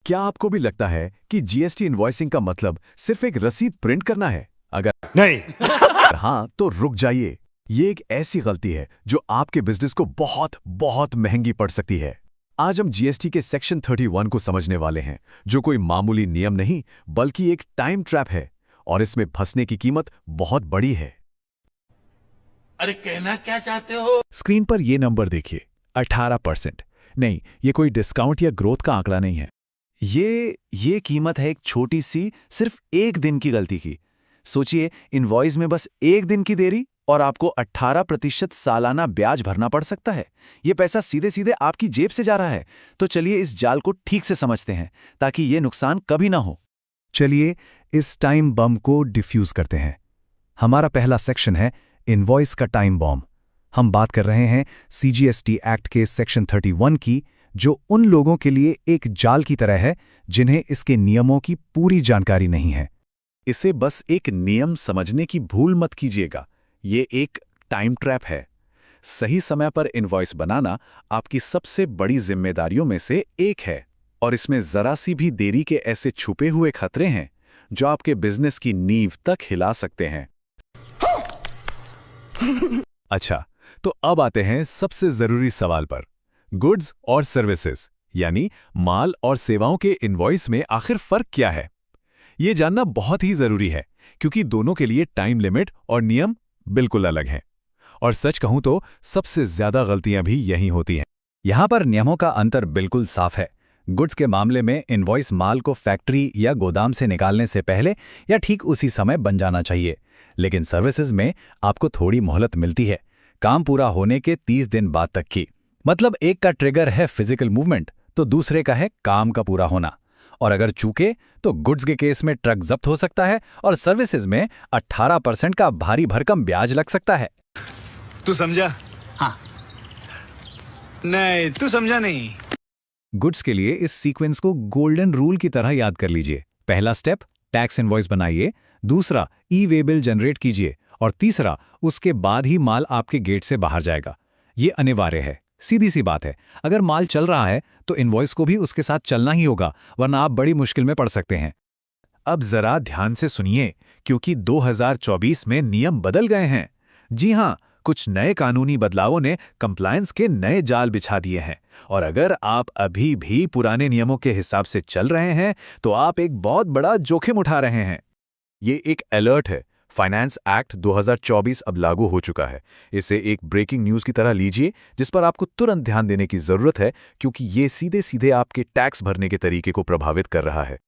क्या आपको भी लगता है कि जीएसटी इनवॉइसिंग का मतलब सिर्फ एक रसीद प्रिंट करना है? अगर नहीं। हाँ, तो रुक जाइए। ये एक ऐसी गलती है जो आपके बिजनेस को बहुत बहुत महंगी पड़ सकती है। आज हम जीएसटी के सेक्शन 31 को समझने वाले हैं, जो कोई मामूली नियम नहीं बल्कि एक टाइम ट्रैप है, और इसमें फंसने की कीमत बहुत बड़ी है। अरे कहना क्या चाहते हो? स्क्रीन पर ये नंबर देखिए, 18%। नहीं, ये कोई डिस्काउंट या ग्रोथ का आंकड़ा नहीं है। ये कीमत है एक छोटी सी, सिर्फ एक दिन की गलती की। सोचिए, इनवॉइस में बस एक दिन की देरी और आपको 18% सालाना ब्याज भरना पड़ सकता है। ये पैसा सीधे सीधे आपकी जेब से जा रहा है। तो चलिए इस जाल को ठीक से समझते हैं, ताकि ये नुकसान कभी ना हो। चलिए इस टाइम बम को डिफ्यूज करते हैं। हमारा पहला सेक्शन है इनवॉइस का टाइम बॉम्ब। हम बात कर रहे हैं सीजीएसटी एक्ट के सेक्शन 31 की, जो उन लोगों के लिए एक जाल की तरह है जिन्हें इसके नियमों की पूरी जानकारी नहीं है। इसे बस एक नियम समझने की भूल मत कीजिएगा। ये एक टाइम ट्रैप है। सही समय पर इनवॉइस बनाना आपकी सबसे बड़ी जिम्मेदारियों में से एक है, और इसमें जरा सी भी देरी के ऐसे छुपे हुए खतरे हैं जो आपके बिजनेस की नींव तक हिला सकते हैं। अच्छा, तो अब आते हैं सबसे जरूरी सवाल पर। गुड्स और सर्विसेज यानी माल और सेवाओं के इनवॉइस में आखिर फर्क क्या है? ये जानना बहुत ही जरूरी है, क्योंकि दोनों के लिए टाइम लिमिट और नियम बिल्कुल अलग हैं। और सच कहूं तो सबसे ज्यादा गलतियां भी यहीं होती हैं। यहां पर नियमों का अंतर बिल्कुल साफ है। गुड्स के मामले में इनवॉइस माल को फैक्ट्री या गोदाम से निकालने से पहले या ठीक उसी समय बन जाना चाहिए। लेकिन सर्विसेज में आपको थोड़ी मोहलत मिलती है, काम पूरा होने के 30 दिन बाद तक की। मतलब एक का ट्रिगर है फिजिकल मूवमेंट, तो दूसरे का है काम का पूरा होना। और अगर चूके तो गुड्स के केस में ट्रक जब्त हो सकता है और सर्विसेज में 18% का भारी भरकम ब्याज लग सकता है। तू समझा? हाँ। नहीं, तू समझा नहीं। गुड्स के लिए इस सीक्वेंस को गोल्डन रूल की तरह याद कर लीजिए। पहला स्टेप, टैक्स इनवॉइस बनाइए। दूसरा, ई वे बिल जनरेट कीजिए। और तीसरा, उसके बाद ही माल आपके गेट से बाहर जाएगा। ये अनिवार्य है, सीधी सी बात है। अगर माल चल रहा है तो इनवॉइस को भी उसके साथ चलना ही होगा, वरना आप बड़ी मुश्किल में पड़ सकते हैं। अब जरा ध्यान से सुनिए, क्योंकि 2024 में नियम बदल गए हैं। जी हां, कुछ नए कानूनी बदलावों ने कंप्लायंस के नए जाल बिछा दिए हैं, और अगर आप अभी भी पुराने नियमों के हिसाब से चल रहे हैं तो आप एक बहुत बड़ा जोखिम उठा रहे हैं। ये एक अलर्ट है। फाइनेंस एक्ट 2024 अब लागू हो चुका है। इसे एक ब्रेकिंग न्यूज़ की तरह लीजिए, जिस पर आपको तुरंत ध्यान देने की जरूरत है, क्योंकि ये सीधे सीधे आपके टैक्स भरने के तरीके को प्रभावित कर रहा है।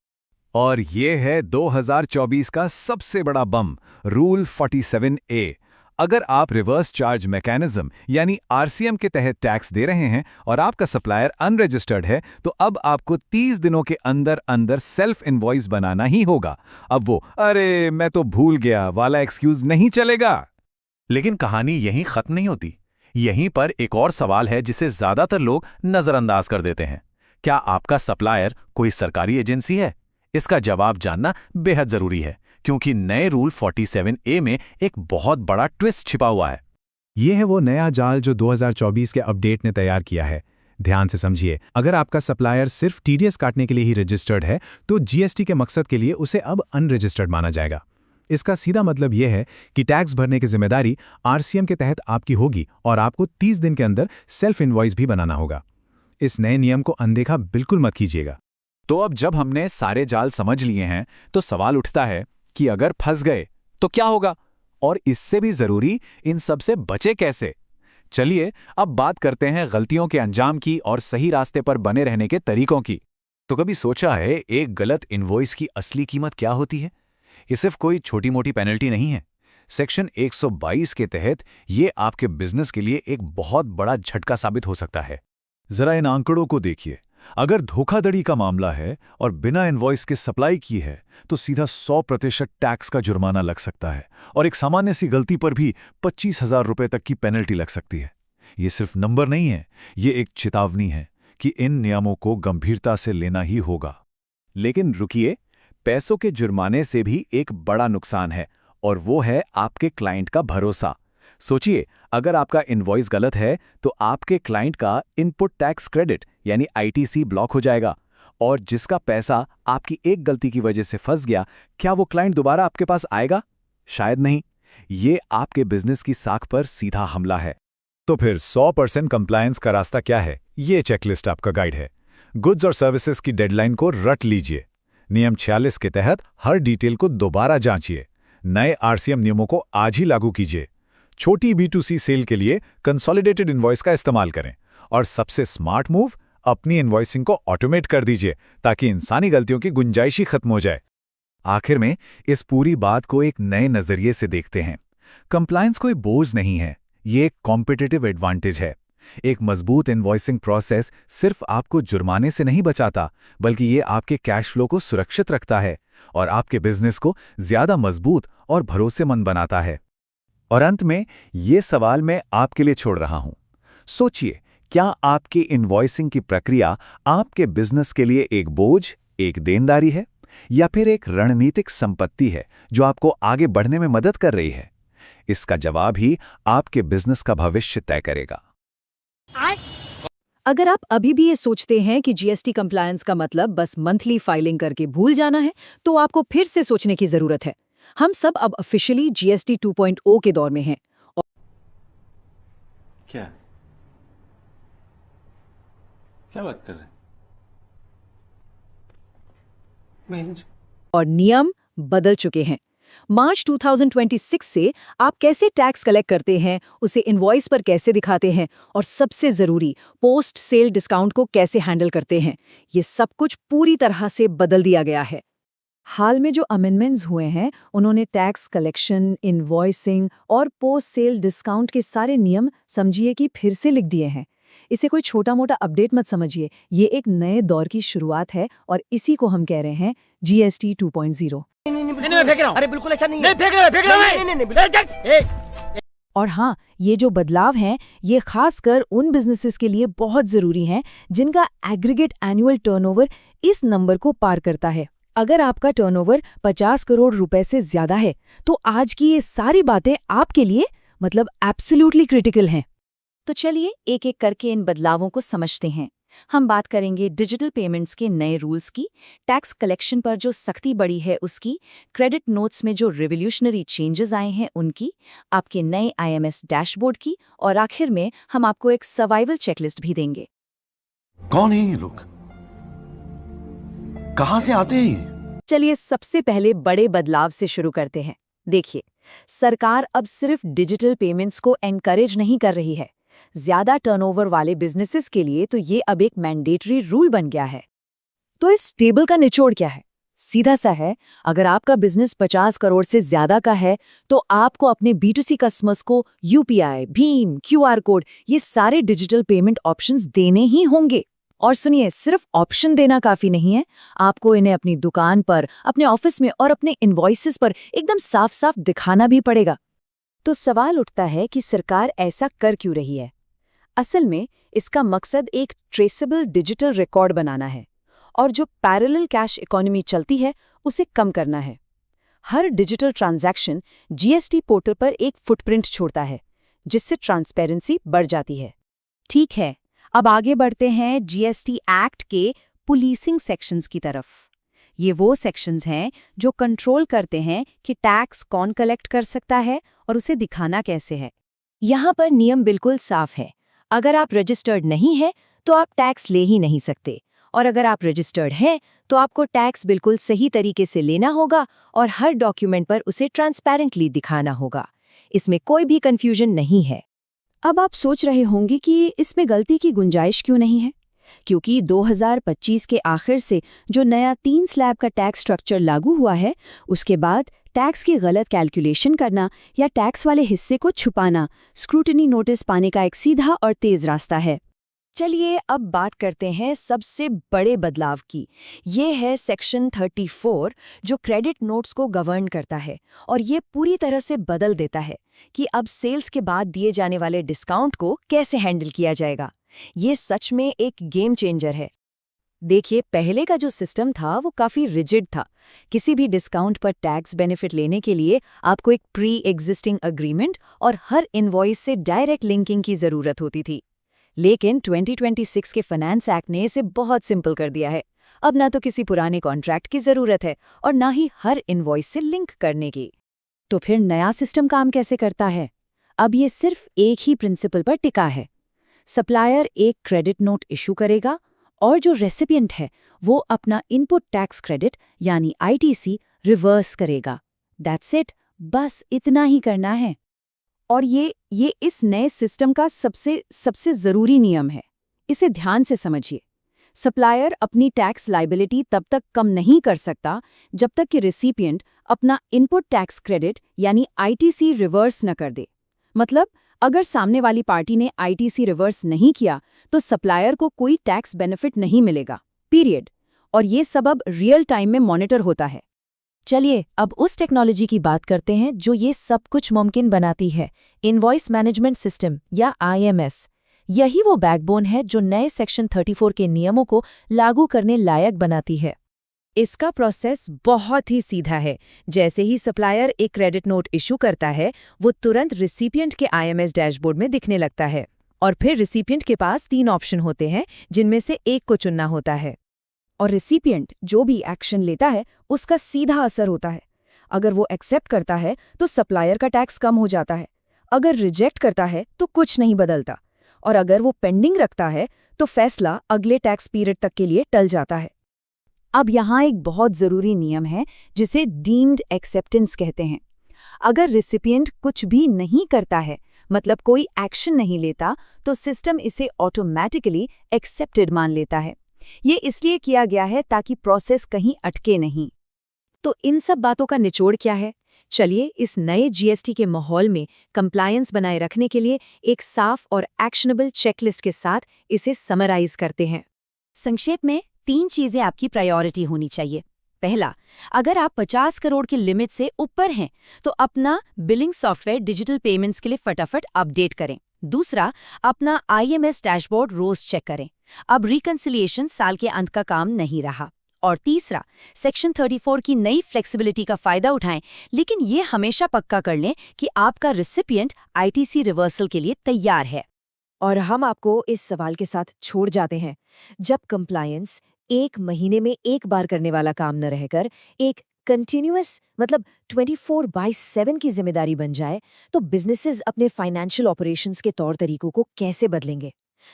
और ये है 2024 का सबसे बड़ा बम, रूल 47A। अगर आप रिवर्स चार्ज मैकेनिज्म यानी आरसीएम के तहत टैक्स दे रहे हैं और आपका सप्लायर अनरजिस्टर्ड है, तो अब आपको 30 दिनों के अंदर अंदर सेल्फ इनवॉइस बनाना ही होगा। अब वो "अरे मैं तो भूल गया" वाला एक्सक्यूज नहीं चलेगा। लेकिन कहानी यहीं खत्म नहीं होती। यहीं पर एक और सवाल है जिसे ज्यादातर लोग नजरअंदाज कर देते हैं। क्या आपका सप्लायर कोई सरकारी एजेंसी है? इसका जवाब जानना बेहद जरूरी है, क्योंकि नए रूल 47A में एक बहुत बड़ा ट्विस्ट छिपा हुआ है। ये है वो नया जाल जो 2024 के अपडेट ने तैयार किया है। ध्यान से समझिए, अगर आपका सप्लायर सिर्फ टीडीएस काटने के लिए ही रजिस्टर्ड है, तो जीएसटी के मकसद के लिए उसे अब अनरजिस्टर्ड माना जाएगा। इसका सीधा मतलब यह है कि टैक्स भरने की जिम्मेदारी आरसीएम के तहत आपकी होगी और आपको 30 दिन के अंदर सेल्फ इनवॉइस भी बनाना होगा। इस नए नियम को अनदेखा बिल्कुल मत कीजिएगा। तो अब जब हमने सारे जाल समझ लिए हैं, तो सवाल उठता है कि अगर फंस गए तो क्या होगा, और इससे भी जरूरी, इन सब से बचे कैसे। चलिए अब बात करते हैं गलतियों के अंजाम की और सही रास्ते पर बने रहने के तरीकों की। तो कभी सोचा है एक गलत इनवॉइस की असली कीमत क्या होती है? ये सिर्फ कोई छोटी मोटी पेनल्टी नहीं है। सेक्शन 122 के तहत ये आपके बिजनेस के लिए एक बहुत बड़ा झटका साबित हो सकता है। जरा इन आंकड़ों को देखिए। अगर धोखाधड़ी का मामला है और बिना इनवॉइस के सप्लाई की है, तो सीधा 100% टैक्स का जुर्माना लग सकता है, और एक सामान्य सी गलती पर भी 25,000 रुपए तक की पेनल्टी लग सकती है। ये सिर्फ नंबर नहीं है, ये एक चेतावनी है कि इन नियमों को गंभीरता से लेना ही होगा। लेकिन रुकिए, पैसों के जुर्माने से भी एक बड़ा नुकसान है, और वो है आपके क्लाइंट का भरोसा। सोचिए, अगर आपका इनवॉइस गलत है तो आपके क्लाइंट का इनपुट टैक्स क्रेडिट यानी आईटीसी ब्लॉक हो जाएगा, और जिसका पैसा आपकी एक गलती की वजह से फंस गया, क्या वो क्लाइंट दोबारा आपके पास आएगा? शायद नहीं। ये आपके बिजनेस की साख पर सीधा हमला है। तो फिर 100% कंप्लायंस का रास्ता क्या है? ये चेकलिस्ट आपका गाइड है। गुड्स और सर्विसेज की डेडलाइन को रट लीजिए। नियम 46 के तहत हर डिटेल को दोबारा जांचिए। नए आरसीएम नियमों को आज ही लागू कीजिए। छोटी B2C सेल के लिए कंसोलिडेटेड इनवॉइस का इस्तेमाल करें। और सबसे स्मार्ट मूव, अपनी इनवॉइसिंग को ऑटोमेट कर दीजिए ताकि इंसानी गलतियों की गुंजाइश ही खत्म हो जाए। आखिर में इस पूरी बात को एक नए नजरिए से देखते हैं। कंप्लायंस कोई बोझ नहीं है, ये एक कॉम्पिटिटिव एडवांटेज है। एक मजबूत इनवॉइसिंग प्रोसेस सिर्फ आपको जुर्माने से नहीं बचाता, बल्कि ये आपके कैश फ्लो को सुरक्षित रखता है और आपके बिजनेस को ज्यादा मजबूत और भरोसेमंद बनाता है। और अंत में ये सवाल मैं आपके लिए छोड़ रहा हूं। सोचिए, क्या आपकी इनवॉइसिंग की प्रक्रिया आपके बिजनेस के लिए एक बोझ, एक देनदारी है, या फिर एक रणनीतिक संपत्ति है जो आपको आगे बढ़ने में मदद कर रही है? इसका जवाब ही आपके बिजनेस का भविष्य तय करेगा। अगर आप अभी भी ये सोचते हैं कि जीएसटी कंप्लायंस का मतलब बस मंथली फाइलिंग करके भूल जाना है, तो आपको फिर से सोचने की जरूरत है। हम सब अब ऑफिशियली जीएसटी 2.0 के दौर में हैं। क्या बात कर रहे हैं? और नियम बदल चुके हैं। मार्च 2026 से आप कैसे टैक्स कलेक्ट करते हैं, उसे इनवॉइस पर कैसे दिखाते हैं, और सबसे जरूरी पोस्ट सेल डिस्काउंट को कैसे हैंडल करते हैं, ये सब कुछ पूरी तरह से बदल दिया गया है। हाल में जो अमेंडमेंट्स हुए हैं, उन्होंने टैक्स कलेक्शन, इनवॉइसिंग और पोस्ट सेल डिस्काउंट के सारे नियम समझिए कि फिर से लिख दिए हैं। इसे कोई छोटा मोटा अपडेट मत समझिए, ये एक नए दौर की शुरुआत है और इसी को हम कह रहे हैं जीएसटी 2.0। मैं फेंक रहा हूं। अरे बिल्कुल ऐसा नहीं है। फेंक रहा है। और हाँ, ये जो बदलाव हैं, ये खासकर उन बिजनेसेस के लिए बहुत जरूरी हैं जिनका एग्रीगेट एनुअल टर्नओवर इस नंबर को पार करता है। अगर आपका टर्नओवर 50 करोड़ रुपए से ज्यादा है, तो आज की ये सारी बातें आपके लिए मतलब एब्सोल्युटली क्रिटिकल हैं। तो चलिए एक एक करके इन बदलावों को समझते हैं। हम बात करेंगे डिजिटल पेमेंट्स के नए रूल्स की, टैक्स कलेक्शन पर जो सख्ती बढ़ी है उसकी, क्रेडिट नोट्स में जो रिवोल्यूशनरी चेंजेस आए हैं उनकी, आपके नए IMS डैशबोर्ड की, और आखिर में हम आपको एक सर्वाइवल चेकलिस्ट भी देंगे। कौन है ये लोग? कहां से आते हैं ये? चलिए सबसे पहले बड़े बदलाव से शुरू करते हैं। देखिए, सरकार अब सिर्फ डिजिटल पेमेंट्स को एनकरेज नहीं कर रही है। ज्यादा टर्नओवर वाले बिजनेसेस के लिए तो ये अब एक मैंडेटरी रूल बन गया है। तो इस टेबल का निचोड़ क्या है? सीधा सा है, अगर आपका बिजनेस 50 करोड़ से ज्यादा का है, तो आपको अपने B2C कस्टमर्स को UPI, भीम, QR कोड, ये सारे डिजिटल पेमेंट ऑप्शंस देने ही होंगे। और सुनिए, सिर्फ ऑप्शन देना काफी नहीं है, आपको इन्हें अपनी दुकान पर, अपने ऑफिस में और अपने इनवॉइसेस पर एकदम साफ साफ दिखाना भी पड़ेगा। तो सवाल उठता है कि सरकार ऐसा कर क्यों रही है? असल में इसका मकसद एक ट्रेसेबल डिजिटल रिकॉर्ड बनाना है और जो पैरेलल कैश इकोनॉमी चलती है उसे कम करना है। हर डिजिटल ट्रांजैक्शन जीएसटी पोर्टल पर एक फुटप्रिंट छोड़ता है, जिससे ट्रांसपेरेंसी बढ़ जाती है। ठीक है, अब आगे बढ़ते हैं जीएसटी एक्ट के पुलिसिंग सेक्शंस की तरफ। ये वो सेक्शंस हैं जो कंट्रोल करते हैं कि टैक्स कौन कलेक्ट कर सकता है और उसे दिखाना कैसे है। यहाँ पर नियम बिल्कुल साफ है। अगर आप रजिस्टर्ड नहीं हैं, तो आप टैक्स ले ही नहीं सकते, और अगर आप रजिस्टर्ड हैं, तो आपको टैक्स बिल्कुल सही तरीके से लेना होगा और हर डॉक्यूमेंट पर उसे ट्रांसपेरेंटली दिखाना होगा। इसमें कोई भी कंफ्यूजन नहीं है। अब आप सोच रहे होंगे कि इसमें गलती की गुंजाइश क्यों नहीं है? क्योंकि 2025 के आखिर से जो नया 3 स्लैब का टैक्स स्ट्रक्चर लागू हुआ है, उसके बाद टैक्स की गलत कैलकुलेशन करना या टैक्स वाले हिस्से को छुपाना स्क्रूटनी नोटिस पाने का एक सीधा और तेज रास्ता है। चलिए अब बात करते हैं सबसे बड़े बदलाव की। ये है सेक्शन 34, जो क्रेडिट नोट्स को गवर्न करता है, और ये पूरी तरह से बदल देता है कि अब सेल्स के बाद दिए जाने वाले डिस्काउंट को कैसे हैंडल किया जाएगा। ये सच में एक गेम चेंजर है। देखिए, पहले का जो सिस्टम था वो काफ़ी रिजिड था। किसी भी डिस्काउंट पर टैक्स बेनिफिट लेने के लिए आपको एक प्री एग्जिस्टिंग अग्रीमेंट और हर इनवॉइस से डायरेक्ट लिंकिंग की ज़रूरत होती थी। लेकिन 2026 के फाइनेंस एक्ट ने इसे बहुत सिंपल कर दिया है। अब ना तो किसी पुराने कॉन्ट्रैक्ट की जरूरत है और ना ही हर इनवॉइस से लिंक करने की। तो फिर नया सिस्टम काम कैसे करता है? अब ये सिर्फ एक ही प्रिंसिपल पर टिका है। सप्लायर एक क्रेडिट नोट इशू करेगा और जो रेसिपिएंट है वो अपना इनपुट टैक्स क्रेडिट यानी आईटीसी रिवर्स करेगा। दैट्स इट, बस इतना ही करना है। और ये इस नए सिस्टम का सबसे जरूरी नियम है। इसे ध्यान से समझिए। सप्लायर अपनी टैक्स लायबिलिटी तब तक कम नहीं कर सकता जब तक कि रिसिपिएंट अपना इनपुट टैक्स क्रेडिट यानी आईटीसी रिवर्स न कर दे। मतलब अगर सामने वाली पार्टी ने आईटीसी रिवर्स नहीं किया तो सप्लायर को कोई टैक्स बेनिफिट नहीं मिलेगा, पीरियड। और ये सबब रियल टाइम में मॉनिटर होता है। चलिए अब उस टेक्नोलॉजी की बात करते हैं जो ये सब कुछ मुमकिन बनाती है, इनवॉइस मैनेजमेंट सिस्टम या आईएमएस। यही वो बैकबोन है जो नए सेक्शन 34 के नियमों को लागू करने लायक बनाती है। इसका प्रोसेस बहुत ही सीधा है। जैसे ही सप्लायर एक क्रेडिट नोट इशू करता है, वो तुरंत रिसिपिएंट के आईएमएस डैशबोर्ड में दिखने लगता है। और फिर रिसिपिएंट के पास 3 ऑप्शन होते हैं, जिनमें से एक को चुनना होता है। और रिसिपिएंट जो भी एक्शन लेता है उसका सीधा असर होता है। अगर वो एक्सेप्ट करता है तो सप्लायर का टैक्स कम हो जाता है, अगर रिजेक्ट करता है तो कुछ नहीं बदलता, और अगर वो पेंडिंग रखता है तो फैसला अगले टैक्स पीरियड तक के लिए टल जाता है। अब यहाँ एक बहुत ज़रूरी नियम है जिसे डीम्ड एक्सेप्टेंस कहते हैं। अगर रिसिपिएंट कुछ भी नहीं करता है, मतलब कोई एक्शन नहीं लेता, तो सिस्टम इसे ऑटोमैटिकली एक्सेप्टेड मान लेता है। ये इसलिए किया गया है ताकि प्रोसेस कहीं अटके नहीं। तो इन सब बातों का निचोड़ क्या है? चलिए इस नए जीएसटी के माहौल में कंप्लायंस बनाए रखने के लिए एक साफ और एक्शनेबल चेकलिस्ट के साथ इसे समराइज करते हैं। संक्षेप में 3 चीजें आपकी प्रायोरिटी होनी चाहिए। पहला, अगर आप 50 करोड़ की लिमिट से ऊपर हैं तो अपना बिलिंग सॉफ्टवेयर डिजिटल पेमेंट्स के लिए फटाफट अपडेट करें। दूसरा, अपना आईएमएस डैशबोर्ड रोज चेक करें। अब रिकंसिलिएशन साल के अंत का काम नहीं रहा। और तीसरा, सेक्शन 34 की नई फ्लेक्सिबिलिटी का फायदा उठाएं, लेकिन ये हमेशा पक्का कर लें कि आपका रिसिपिएंट आईटीसी रिवर्सल के लिए तैयार है। और हम आपको इस सवाल के साथ छोड़ जाते हैं, जब कंप्लायंस 1 महीने में एक बार करने वाला काम न रहकर एक कंटिन्यूअस मतलब 24/7 की जिम्मेदारी बन जाए, तो बिजनेसेस अपने फाइनेंशियल ऑपरेशंस के तौर तरीकों को कैसे बदलेंगे?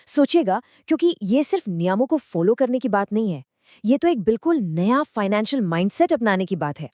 सोचिएगा, क्योंकि ये सिर्फ नियमों को फॉलो करने की बात नहीं है, ये तो एक बिल्कुल नया फाइनेंशियल माइंडसेट अपनाने की बात है।